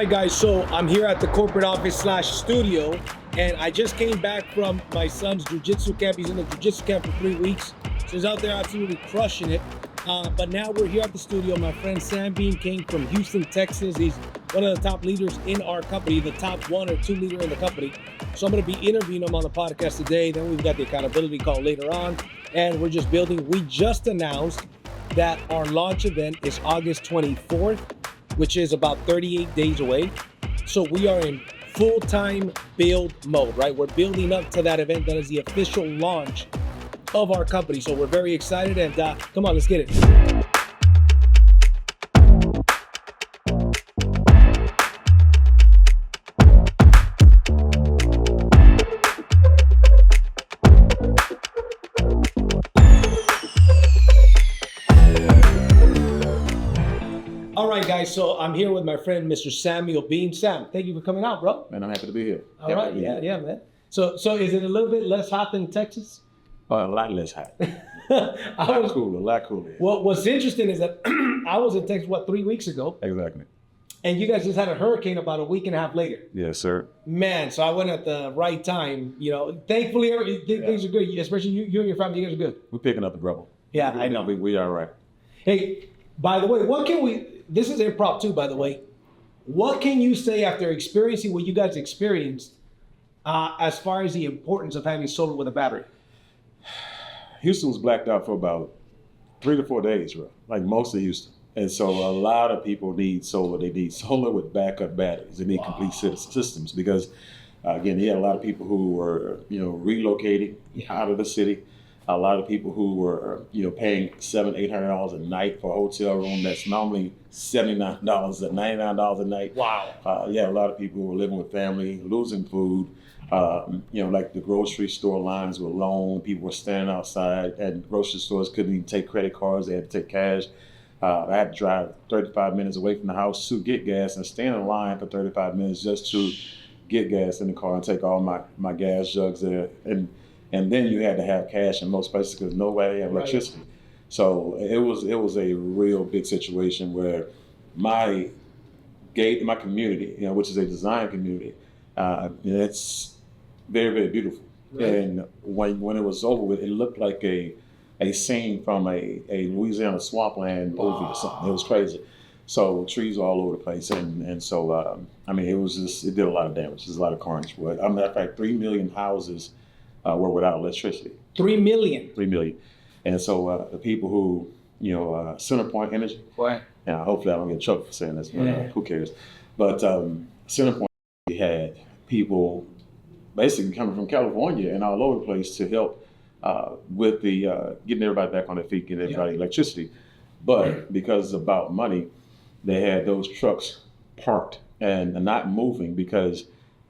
right, guys, so I'm here at the corporate office / studio, and I just came back from my son's Jiu-Jitsu camp. He's in the Jiu-Jitsu camp for 3 weeks, so he's out there absolutely crushing it. But now we're here at the studio. My friend Sam Bean came from Houston, Texas. He's one of the top leaders in our company, the top 1 or 2 leader in the company. So I'm going to be interviewing him on the podcast today. Then we've got the accountability call later on, and we're just building. We just announced that our launch event is August 24th, which is about 38 days away. So we are in full-time build mode, right? We're building up to that event. That is the official launch of our company. So we're very excited, and come on, let's get it. All right, guys, so I'm here with my friend, Mr. Samuel Bean. Sam, thank you for coming out, bro. Man, I'm happy to be here. All right, yeah, man. So is it a little bit less hot than Texas? Oh, a lot less hot. a lot cooler. Well, what's interesting is that I was in Texas, 3 weeks ago? Exactly. And you guys just had a hurricane about a week and a half later. Yes, sir. Man, so I went at the right time. You know, thankfully, things are good, especially you and your family. You guys are good. We're picking up the rubble. Yeah, I know. We are right. Hey, by the way, this is improv too, by the way. What can you say after experiencing what you guys experienced as far as the importance of having solar with a battery? Houston was blacked out for about 3 to 4 days, bro, like most of Houston. And so a lot of people need solar. They need solar with backup batteries. They need complete systems because, again, you had a lot of people who were, relocating out of the city. A lot of people who were, paying $700-800 a night for a hotel room that's normally $79 to $99 a night. Wow. A lot of people who were living with family, losing food. Like the grocery store lines were long. People were standing outside, and grocery stores couldn't even take credit cards. They had to take cash. I had to drive 35 minutes away from the house to get gas and stand in line for 35 minutes just to get gas in the car and take all my gas jugs there. And then you had to have cash in most places because nobody had electricity. Right. So it was a real big situation where my community, which is a design community, it's very, very beautiful. Right. And when it was over with, it looked like a scene from a Louisiana swampland movie or something. It was crazy. So trees all over the place, and so it did a lot of damage. There's a lot of carnage. But matter of fact, 3 million houses were without electricity. 3 million. 3 million, and so the people who Centerpoint Energy. Right. Now, hopefully I don't get in trouble for saying this, but who cares? But Centerpoint had people basically coming from California and all over the place to help with the getting everybody back on their feet, getting everybody electricity. But because it's about money, they had those trucks parked and not moving because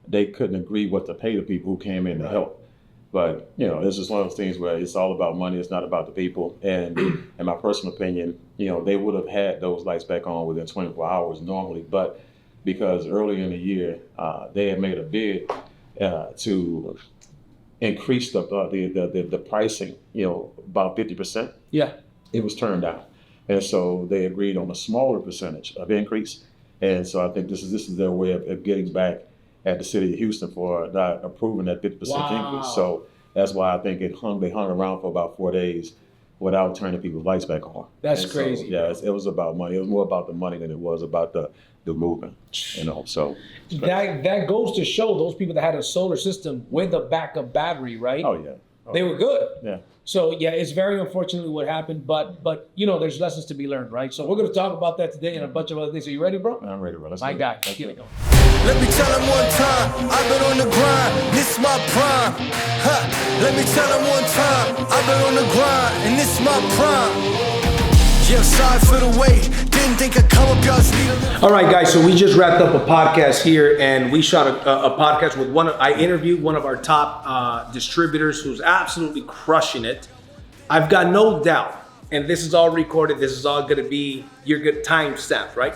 they couldn't agree what to pay the people who came in to help. But it's just one of those things where it's all about money. It's not about the people. And in my personal opinion, they would have had those lights back on within 24 hours normally. But because earlier in the year, they had made a bid to increase the pricing, about 50%. Yeah, it was turned down, and so they agreed on a smaller percentage of increase. And so I think this is their way of getting back at the city of Houston for not approving that 50% increase. So that's why I think they hung around for about 4 days without turning people's lights back on. That's crazy. So, it was about money. It was more about the money than it was about the movement. So that goes to show those people that had a solar system with a backup battery, right? Oh yeah. They were good. Yeah. So it's very unfortunate what happened, but there's lessons to be learned, right? So we're going to talk about that today and a bunch of other things. Are you ready, bro? I'm ready, bro. Let's My go. guy. Let's get it going. Let me tell him one time, I've been on the grind, this my prime. Let me tell him one time, I've been on the grind, and this my prime. Yeah, sorry for the wait, didn't think I'd come up, y'all need a little... All right, guys, so we just wrapped up a podcast here, and we shot a podcast with I interviewed one of our top distributors who's absolutely crushing it. I've got no doubt, and this is all recorded, this is all gonna be your good time stamp, right?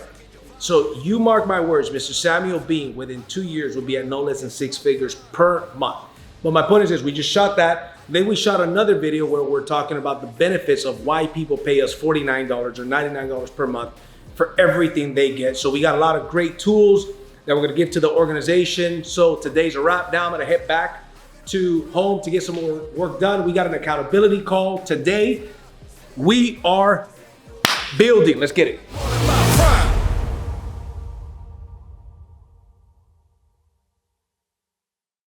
So you mark my words, Mr. Samuel Bean, within 2 years will be at no less than 6 figures per month. But my point is this, we just shot that. Then we shot another video where we're talking about the benefits of why people pay us $49 or $99 per month for everything they get. So we got a lot of great tools, that we're gonna give to the organization. So today's a wrap. Now I'm gonna head back to home to get some more work done. We got an accountability call today. We are building. Let's get it.